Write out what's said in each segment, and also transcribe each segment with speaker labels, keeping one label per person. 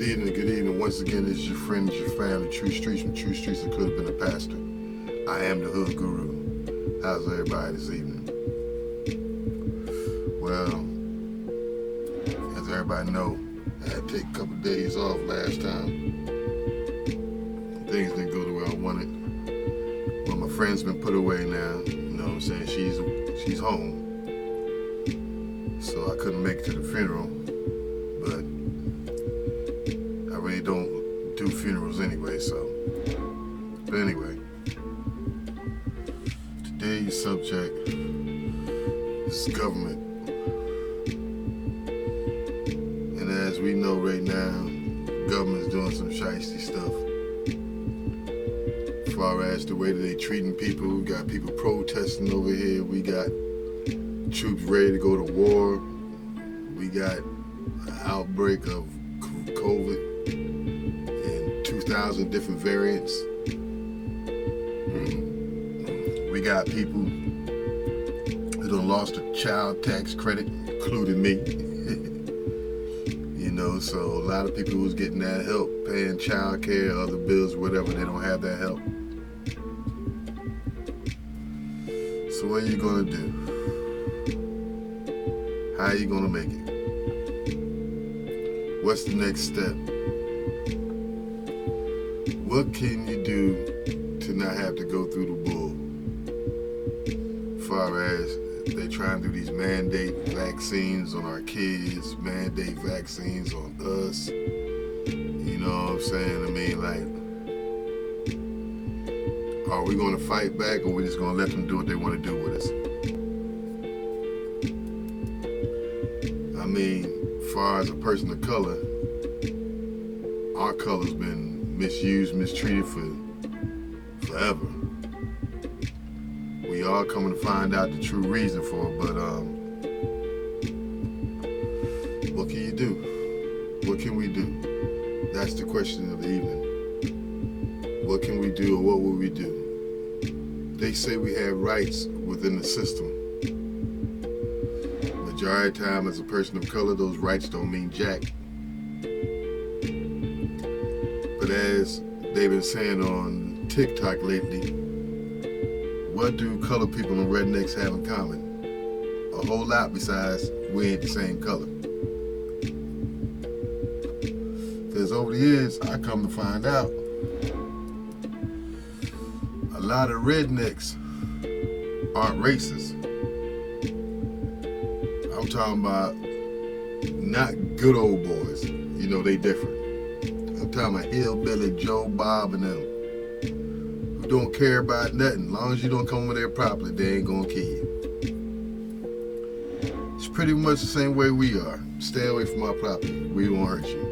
Speaker 1: Good evening. Once again, this is your friend, your family, True Streets from True Streets that could have been a pastor. I am the Hood Guru. How's everybody this evening? Well, as everybody know, I had to take a couple days off last time. Things didn't go the way I wanted. Well, my friend's been put away now. You know what I'm saying? She's home. So I couldn't make it to the funeral. But I really don't do funerals anyway, so. But anyway, today's subject is government. And as we know right now, government's doing some shiesty stuff. As far as the way that they treating people, we got people protesting over here, we got troops ready to go to war, we got an outbreak of COVID in 2,000 different variants. We got people who done lost a child tax credit, including me. You know, so a lot of people who's getting that help, paying child care, other bills, whatever, they don't have that help. So what are you gonna do? How are you gonna make it? What's the next step? What can you do to not have to go through the bull? As far as they trying to do these mandate vaccines on our kids, mandate vaccines on us. You know what I'm saying? I mean, like, are we gonna fight back or are we just gonna let them do what they wanna do with us? I mean, as far as a person of color, our color's been misused, mistreated for forever. We are coming to find out the true reason for it, but what can you do? What can we do? That's the question of the evening. What can we do or what will we do? They say we have rights within the system. Majority of the time, as a person of color, those rights don't mean jack. But as they've been saying on TikTok lately, what do colored people and rednecks have in common? A whole lot besides we ain't the same color. Because over the years, I come to find out, a lot of rednecks aren't racist. I'm talking about not good old boys. You know, they different. I'm talking about Hillbilly, Joe, Bob, and them. Who don't care about nothing. As long as you don't come over there properly, they ain't gonna kill you. It's pretty much the same way we are. Stay away from our property. We won't hurt you.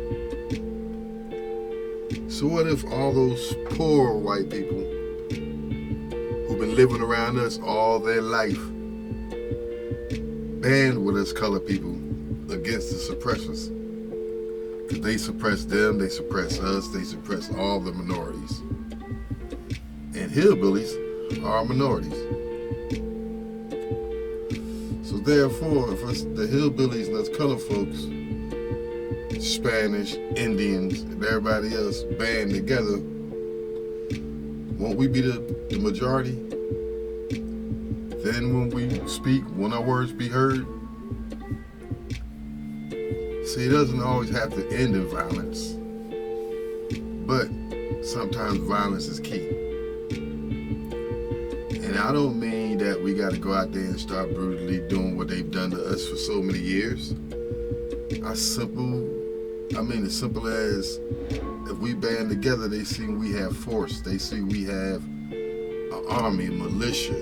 Speaker 1: So what if all those poor white people who've been living around us all their life band with us colored people against the suppressors? Because they suppress them, they suppress us, they suppress all the minorities. And hillbillies are minorities. So therefore, if us, the hillbillies and us colored folks, Spanish, Indians, and everybody else band together, won't we be the majority? Then when we speak, won't our words be heard? See, it doesn't always have to end in violence, but sometimes violence is key. And I don't mean that we got to go out there and start brutally doing what they've done to us for so many years. As simple as if we band together, they see we have force. They see we have an army, militia.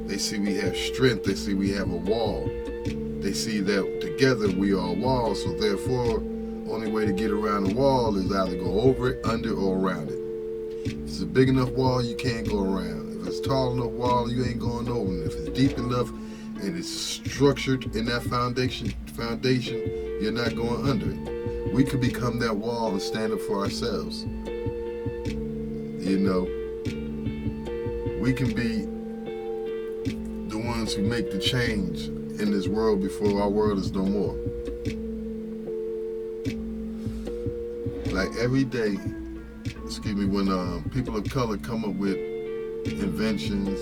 Speaker 1: They see we have strength. They see we have a wall. They see that together we are a wall, so therefore, only way to get around the wall is either go over it, under, or around it. If it's a big enough wall, you can't go around. If it's tall enough wall, you ain't going over it. If it's deep enough and it's structured in that foundation, you're not going under it. We could become that wall and stand up for ourselves. You know, we can be the ones who make the change in this world before our world is no more. Like every day, when people of color come up with inventions,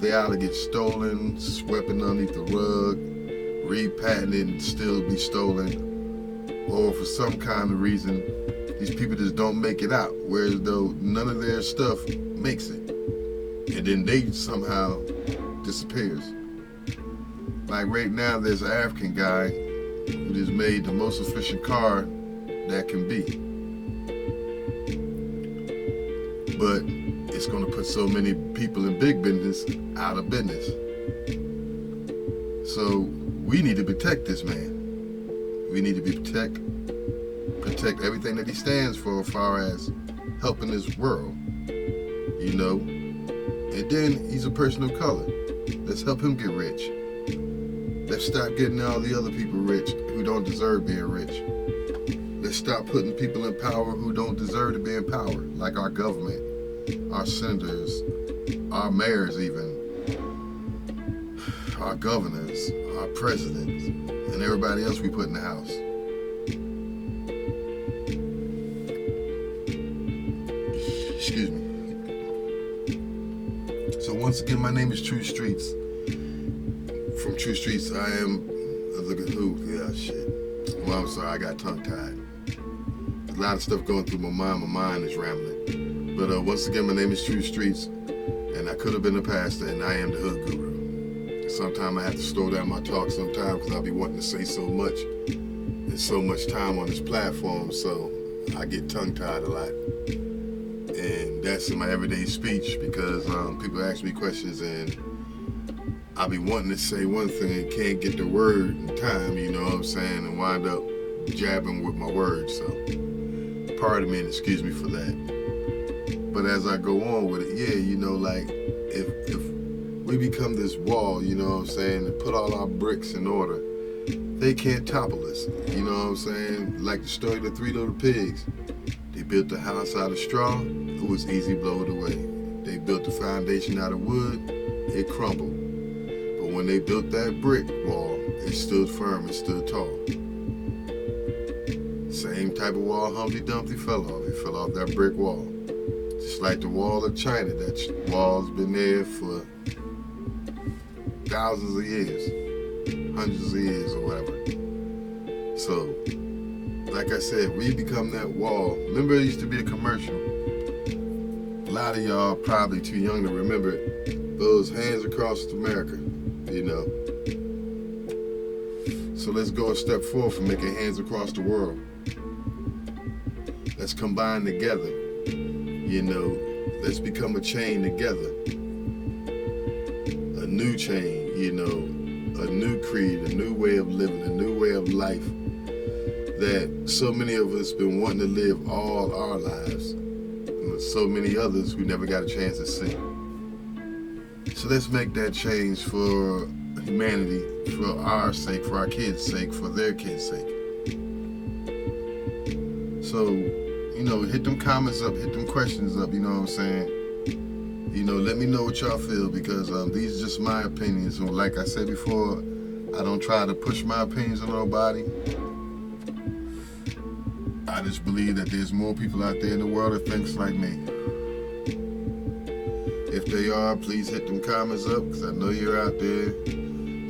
Speaker 1: they either get stolen, swept underneath the rug, repatented and still be stolen, or for some kind of reason, these people just don't make it out, whereas though none of their stuff makes it. And then they somehow disappears. Like right now, there's an African guy who just made the most efficient car that can be. But it's going to put so many people in big business out of business. So we need to protect this man. We need to protect everything that he stands for as far as helping this world, you know. And then he's a person of color. Let's help him get rich. Let's stop getting all the other people rich who don't deserve being rich. Let's stop putting people in power who don't deserve to be in power, like our government, our senators, our mayors even, our governors, our presidents, and everybody else we put in the house. Excuse me. So once again, my name is True Streets. From True Streets, I am, look at who, yeah, shit. Well, I'm sorry, I got tongue-tied. There's a lot of stuff going through my mind is rambling. But once again, my name is True Streets, and I could have been a pastor, and I am the hood guru. Sometimes I have to slow down my talk sometimes because I'll be wanting to say so much. There's so much time on this platform, so I get tongue-tied a lot. And that's in my everyday speech because people ask me questions and I'll be wanting to say one thing and can't get the word in time, you know what I'm saying, and wind up jabbing with my words. So pardon me and excuse me for that. But as I go on with it, yeah, you know, like if we become this wall, you know what I'm saying, and put all our bricks in order, they can't topple us, you know what I'm saying? Like the story of the three little pigs. They built the house out of straw, it was easy blow it away. They built the foundation out of wood, it crumbled. But when they built that brick wall, it stood firm and stood tall. Same type of wall Humpty Dumpty fell off. He fell off that brick wall. Just like the wall of China, that wall's been there for thousands of years, hundreds of years or whatever. So, like I said, we become that wall. Remember it used to be a commercial? A lot of y'all probably too young to remember it. Those Hands Across America, you know. So let's go a step forward for making hands across the world. Let's combine together, you know. Let's become a chain together. A new chain, you know, a new creed, a new way of living, a new way of life that so many of us been wanting to live all our lives. And so many others we never got a chance to see. So let's make that change for humanity, for our sake, for our kids' sake, for their kids' sake. So, you know, hit them comments up, hit them questions up, you know what I'm saying? You know, let me know what y'all feel because these are just my opinions. And like I said before, I don't try to push my opinions on nobody. I just believe that there's more people out there in the world that thinks like me. If they are, please hit them comments up because I know you're out there.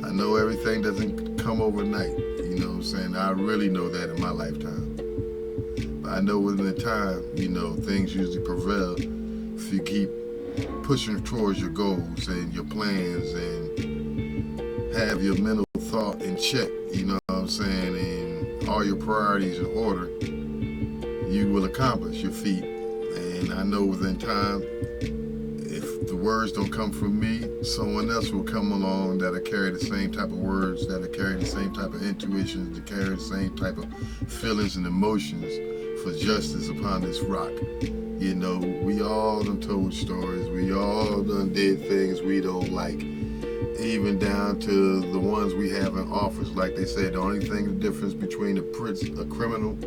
Speaker 1: I know everything doesn't come overnight, you know what I'm saying? I really know that in my lifetime. But I know within the time, you know, things usually prevail if you keep pushing towards your goals and your plans and have your mental thought in check, you know what I'm saying, and all your priorities in order, you will accomplish your feat. And I know within time, if the words don't come from me, someone else will come along that'll carry the same type of words, that'll carry the same type of intuitions, to carry the same type of feelings and emotions for justice upon this rock. You know, we all done told stories, we all done did things we don't like, even down to the ones we have in office. Like they said, the only thing, the difference between a criminal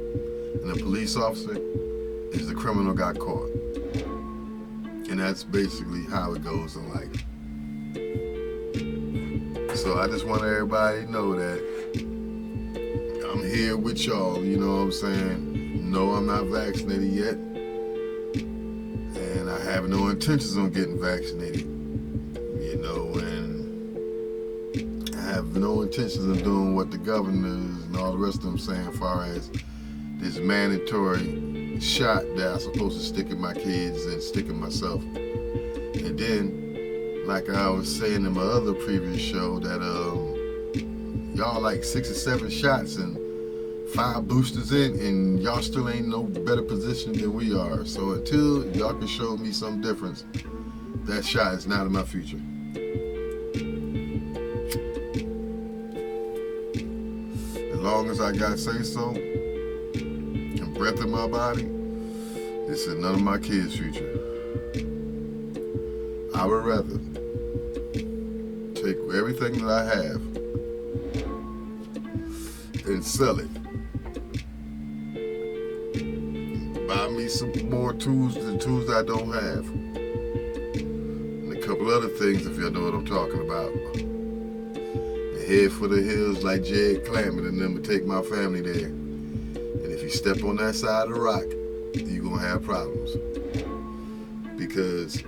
Speaker 1: and a police officer is the criminal got caught. And that's basically how it goes in life. So I just want everybody to know that I'm here with y'all, you know what I'm saying? No, I'm not vaccinated yet. And I have no intentions on getting vaccinated. You know, and I have no intentions of doing what the governors and all the rest of them saying as far as this mandatory shot that I'm supposed to stick in my kids and stick in myself. And then, like I was saying in my other previous show, that y'all like 6 or 7 shots and 5 boosters in, and y'all still ain't no better position than we are. So until y'all can show me some difference, that shot is not in my future. As long as I got say-so and breath in my body, this is none of my kids' future. I would rather take everything that I have and sell it. Buy me some more tools than tools I don't have. And a couple other things, if y'all know what I'm talking about. And head for the hills like Jed Clampett and them to take my family there. And if you step on that side of the rock, you're going to have problems. Because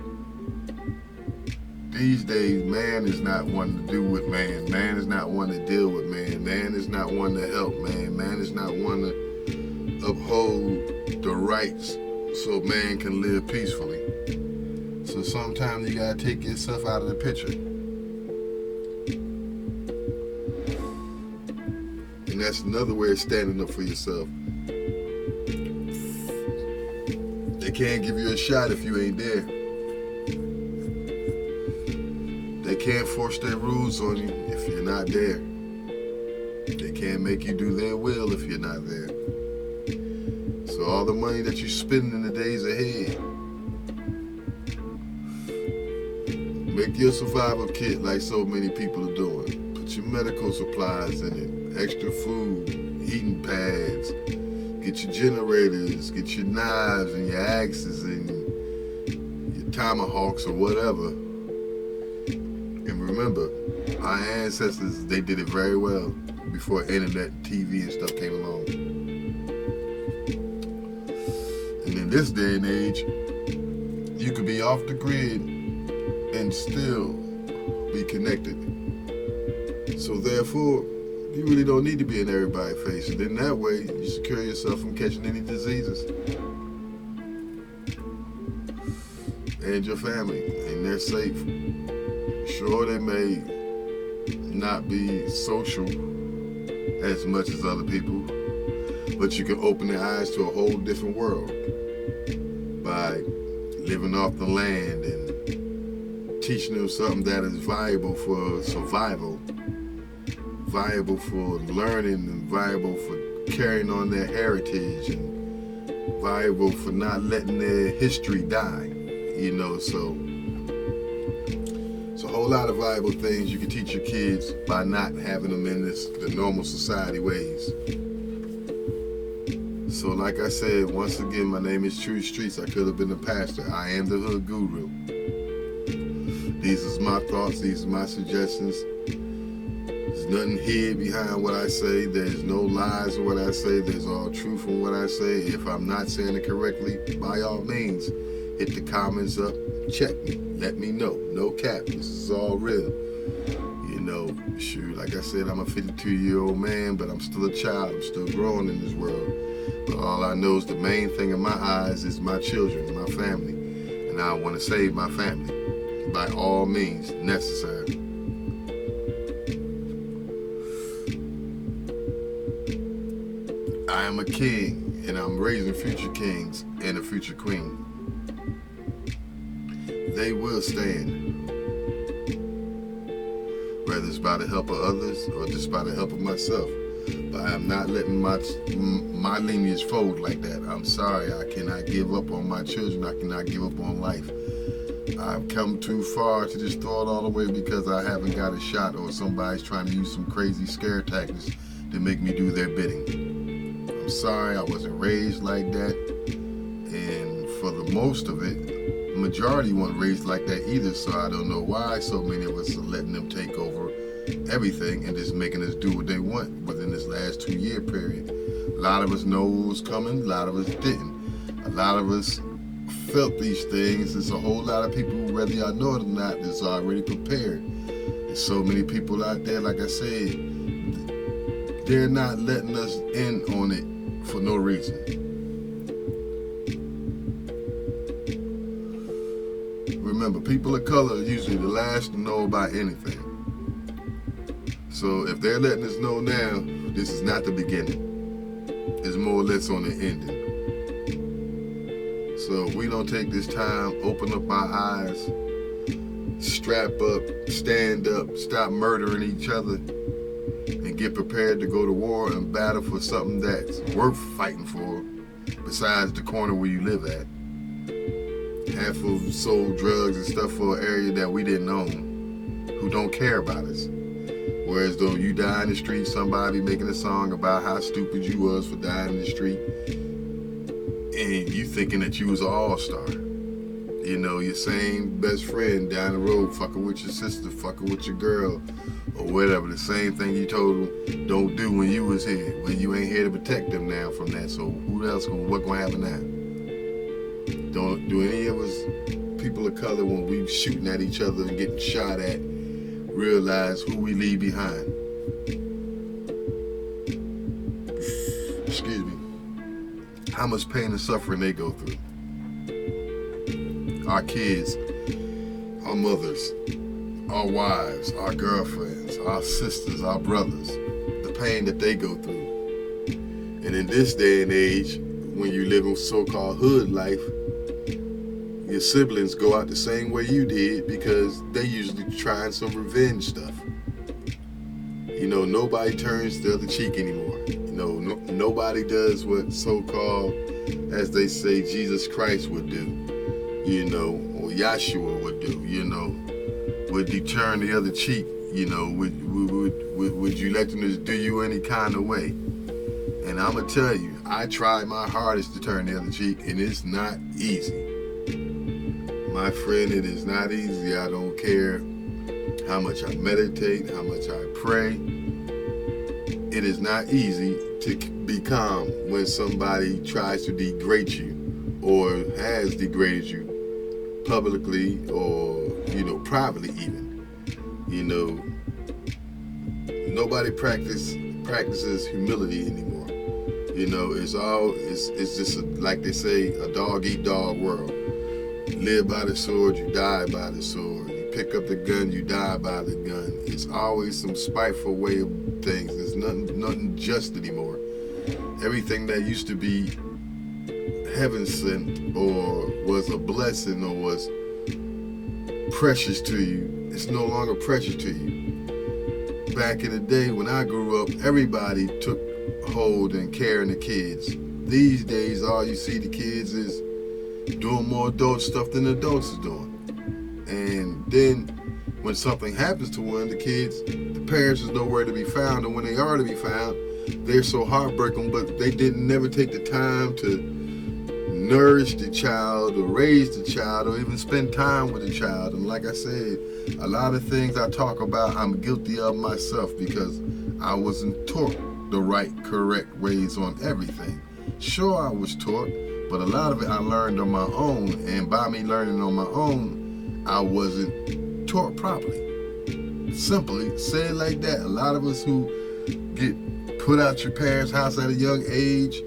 Speaker 1: these days, man is not one to do with man. Man is not one to deal with man. Man is not one to help man. Man is not one to uphold the rights so man can live peacefully. So sometimes you gotta take yourself out of the picture. And that's another way of standing up for yourself. They can't give you a shot if you ain't there. They can't force their rules on you if you're not there. They can't make you do their will if you're not there. So all the money that you spend in the days ahead, make your survival kit like so many people are doing. Put your medical supplies in it, extra food, heating pads, get your generators, get your knives and your axes and your tomahawks or whatever. And remember, our ancestors, they did it very well before internet, TV and stuff came along. And in this day and age, you could be off the grid and still be connected. So therefore, you really don't need to be in everybody's face. And then that way, you secure yourself from catching any diseases. And your family, and they're safe. Sure, they may not be social as much as other people, but you can open their eyes to a whole different world by living off the land and teaching them something that is viable for survival, viable for learning, and viable for carrying on their heritage, and viable for not letting their history die, you know. So it's a whole lot of viable things you can teach your kids by not having them in the normal society ways. So like I said, once again, my name is True Streets. I could have been a pastor. I am the hood guru. These are my thoughts. These are my suggestions. There's nothing hid behind what I say. There's no lies in what I say. There's all truth in what I say. If I'm not saying it correctly, by all means, hit the comments up. Check me. Let me know. No cap. This is all real. You know, shoot, like I said, I'm a 52-year-old man, but I'm still a child. I'm still growing in this world. But all I know is the main thing in my eyes is my children, my family. And I want to save my family by all means necessary. I am a king, and I'm raising future kings and a future queen. They will stand, whether it's by the help of others or just by the help of myself. But I'm not letting my lineage fold like that. I'm sorry, I cannot give up on my children. I cannot give up on life. I've come too far to just throw it all away because I haven't got a shot or somebody's trying to use some crazy scare tactics to make me do their bidding. I'm sorry, I wasn't raised like that. And for the most of it, the majority weren't raised like that either. So I don't know why so many of us are letting them take over everything and just making us do what they want within this last 2-year period. A lot of us know what was coming, a lot of us didn't. A lot of us felt these things. There's a whole lot of people, whether y'all know it or not, that's already prepared. There's so many people out there, like I said, they're not letting us in on it for no reason. Remember, people of color are usually the last to know about anything. So if they're letting us know now, this is not the beginning. It's more or less on the ending. So if we don't take this time, open up our eyes, strap up, stand up, stop murdering each other, and get prepared to go to war and battle for something that's worth fighting for, besides the corner where you live at. Half of sold drugs and stuff for an area that we didn't own, who don't care about us. Whereas though you die in the street, somebody making a song about how stupid you was for dying in the street, and you thinking that you was an all-star. You know, your same best friend down the road fucking with your sister, fucking with your girl, or whatever. The same thing you told them don't do when you was here. Well, you ain't here to protect them now from that. So who else what gonna happen now? Don't do any of us people of color, when we shooting at each other and getting shot at, realize who we leave behind. Excuse me. How much pain and suffering they go through. Our kids, our mothers, our wives, our girlfriends, our sisters, our brothers, the pain that they go through. And in this day and age, when you live in so-called hood life, your siblings go out the same way you did because they usually trying some revenge stuff. You know, nobody turns the other cheek anymore. You know, nobody does what so-called, as they say, Jesus Christ would do, you know, or Yahshua would do, you know, would you turn the other cheek, you know, would you let them just do you any kind of way? And I'm going to tell you, I tried my hardest to turn the other cheek, and it's not easy. My friend, it is not easy. I don't care how much I meditate, how much I pray. It is not easy to be calm when somebody tries to degrade you or has degraded you publicly or, you know, privately even. You know, nobody practices humility anymore. You know, it's just like they say, a dog-eat-dog world. Live by the sword, you die by the sword. You pick up the gun, you die by the gun. It's always some spiteful way of things. There's nothing just anymore. Everything that used to be heaven sent or was a blessing or was precious to you, it's no longer precious to you. Back in the day when I grew up, everybody took hold and care of the kids. These days, all you see the kids is doing more adult stuff than adults is doing. And then when something happens to one of the kids, the parents is nowhere to be found, and when they are to be found, they're so heartbroken, but they didn't never take the time to nourish the child or raise the child or even spend time with the child. And like I said, a lot of things I talk about, I'm guilty of myself because I wasn't taught the right, correct ways on everything. Sure, I was taught, but a lot of it I learned on my own, and by me learning on my own, I wasn't taught properly. Simply say it like that. A lot of us who get put out your parents' house at a young age,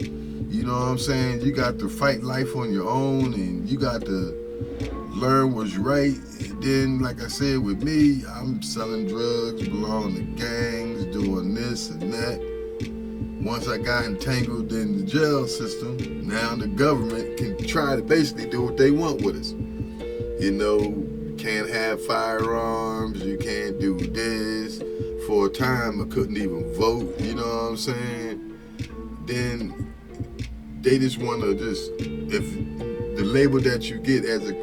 Speaker 1: you know what I'm saying, you got to fight life on your own, and you got to learn what's right. And then, like I said, with me, I'm selling drugs, belonging to gangs, doing this and that. Once I got entangled in the jail system, now the government can try to basically do what they want with us. You know, you can't have firearms, you can't do this. For a time, I couldn't even vote, you know what I'm saying? Then they just want to if the label that you get as a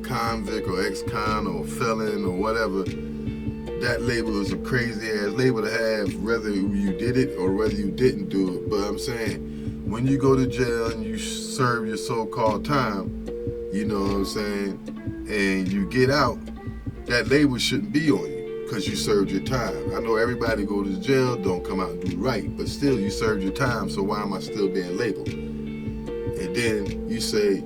Speaker 1: convict or ex-con or felon or whatever, that label is a crazy ass label to have, whether you did it or whether you didn't do it. But I'm saying, when you go to jail and you serve your so-called time, you know what I'm saying, and you get out, that label shouldn't be on you. because you served your time. I know everybody go to jail, don't come out and do right, but still you served your time, so why am I still being labeled? And then you say,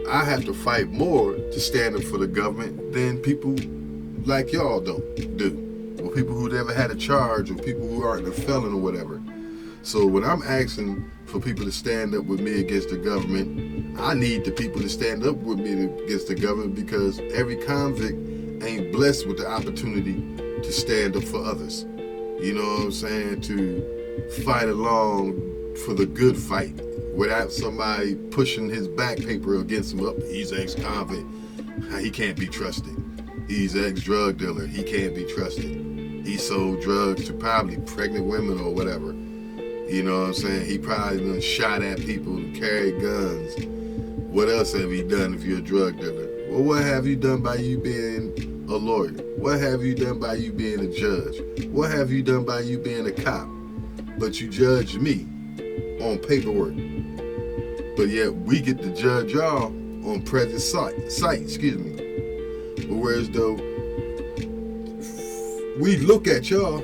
Speaker 1: I have to fight more to stand up for the government than people like y'all do. Or people who never had a charge, or people who aren't a felon or whatever. So when I'm asking for people to stand up with me against the government, I need the people to stand up with me against the government, because every convict ain't blessed with the opportunity to stand up for others. You know what I'm saying? To fight along for the good fight without somebody pushing his back paper against him. Up, he's ex-convict, he can't be trusted. He's ex-drug dealer, he can't be trusted. He sold drugs to probably pregnant women or whatever. You know what I'm saying? He probably done shot at people and carried guns. What else have he done if you're a drug dealer? Well, what have you done by you being a lawyer? What have you done by you being a judge? What have you done by you being a cop? But you judge me on paperwork. But yet we get to judge y'all on present sight, excuse me. But whereas though we look at y'all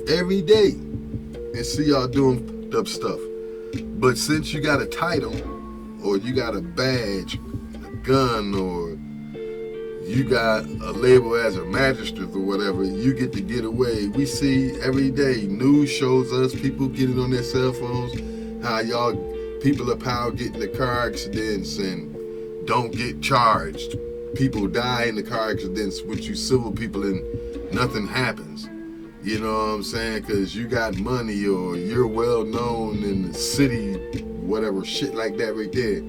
Speaker 1: every day and see y'all doing dumb stuff. But since you got a title, or you got a badge, a gun, or you got a label as a magistrate or whatever, you get to get away. We see every day, news shows us people getting on their cell phones, how y'all people of power get in the car accidents and don't get charged. People die in the car accidents with you civil people and nothing happens. You know what I'm saying? Because you got money, or you're well known in the city, whatever, shit like that right there.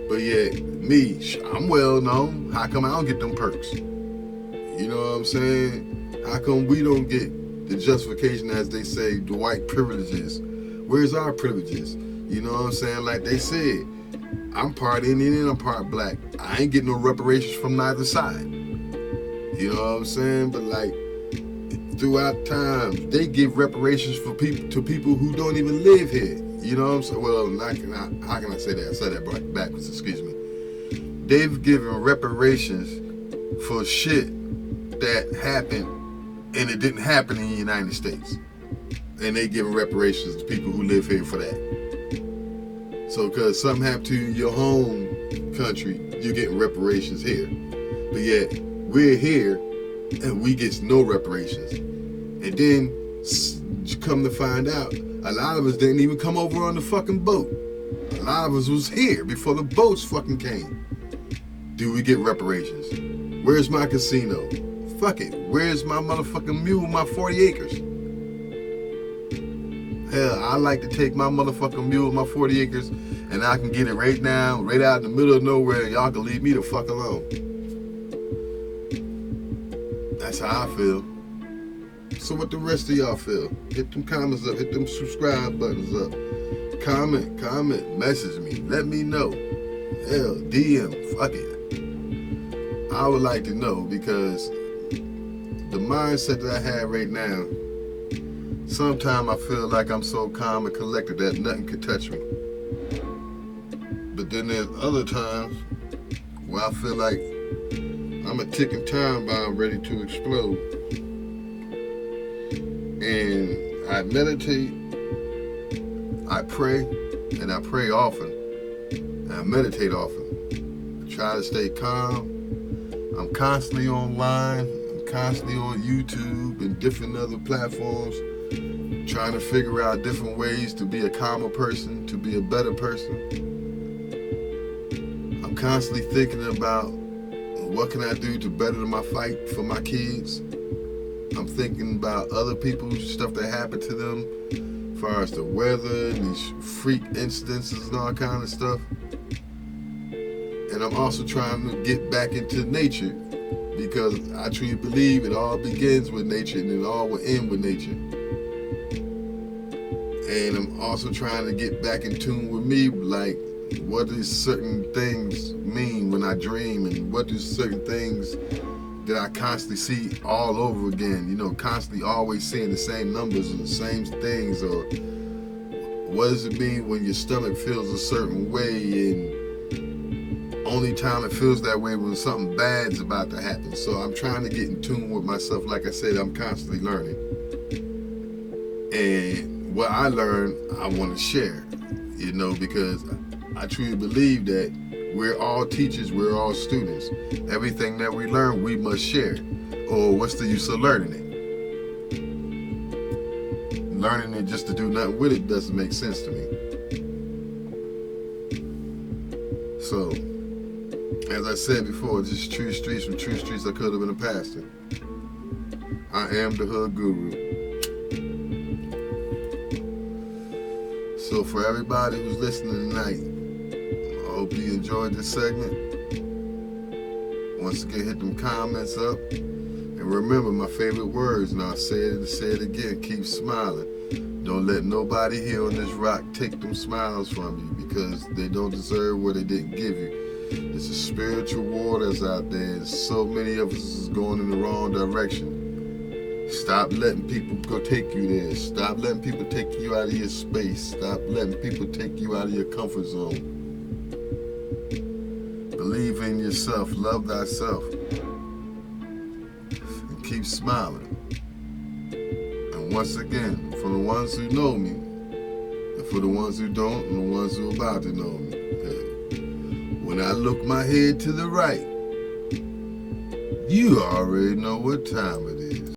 Speaker 1: But yet, me, I'm well known. How come I don't get them perks? You know what I'm saying? How come we don't get the justification, as they say, the white privileges? Where's our privileges? You know what I'm saying? Like they said, I'm part Indian and I'm part black. I ain't getting no reparations from neither side. You know what I'm saying? But like, throughout time, they give reparations for people who don't even live here. You know what I'm saying? Well, how can I say that? I said that backwards, excuse me. They've given reparations for shit that happened and it didn't happen in the United States. And they giving reparations to people who live here for that. So because something happened to your home country, you're getting reparations here. But yet, we're here and we get no reparations. And then come to find out, a lot of us didn't even come over on the fucking boat. A lot of us was here before the boats fucking came. Do we get reparations? Where's my casino? Fuck it. Where's my motherfucking mule, my 40 acres? Hell, I like to take my motherfucking mule, my 40 acres, and I can get it right now, right out in the middle of nowhere, and y'all can leave me the fuck alone. That's how I feel. So what the rest of y'all feel? Hit them comments up, hit them subscribe buttons up. Comment, message me, let me know. Hell, DM, fuck it. I would like to know, because the mindset that I have right now, sometimes I feel like I'm so calm and collected that nothing could touch me. But then there's other times where I feel like I'm a ticking time bomb ready to explode. And I meditate, I pray, and I pray often, and I meditate often. I try to stay calm. I'm constantly online, I'm constantly on YouTube and different other platforms, trying to figure out different ways to be a calmer person, to be a better person. I'm constantly thinking about what can I do to better my fight for my kids. I'm thinking about other people's stuff that happened to them, as far as the weather and these freak incidences and all kind of stuff. And I'm also trying to get back into nature, because I truly believe it all begins with nature and it all will end with nature. And I'm also trying to get back in tune with me, like what does certain things mean when I dream, and what do certain things that I constantly see all over again, you know, constantly always seeing the same numbers or the same things, or what does it mean when your stomach feels a certain way and only time it feels that way when something bad's about to happen. So I'm trying to get in tune with myself. Like I said, I'm constantly learning. And what I learned, I want to share, because I truly believe that we're all teachers, we're all students. Everything that we learn, we must share. Or what's the use of learning it? Learning it just to do nothing with it doesn't make sense to me. So, as I said before, just true streets. From true streets, I could have been a pastor. I am the hood guru. So for everybody who's listening tonight, I hope you enjoyed this segment. Once again, hit them comments up. And remember my favorite words, and I'll say it again, keep smiling. Don't let nobody here on this rock take them smiles from you, because they don't deserve what they didn't give you. It's a spiritual war that's out there, and so many of us is going in the wrong direction. Stop letting people go take you there. Stop letting people take you out of your space. Stop letting people take you out of your comfort zone. Believe in yourself. Love thyself. And keep smiling. And once again, for the ones who know me, and for the ones who don't, and the ones who are about to know me, when I look my head to the right, you already know what time it is.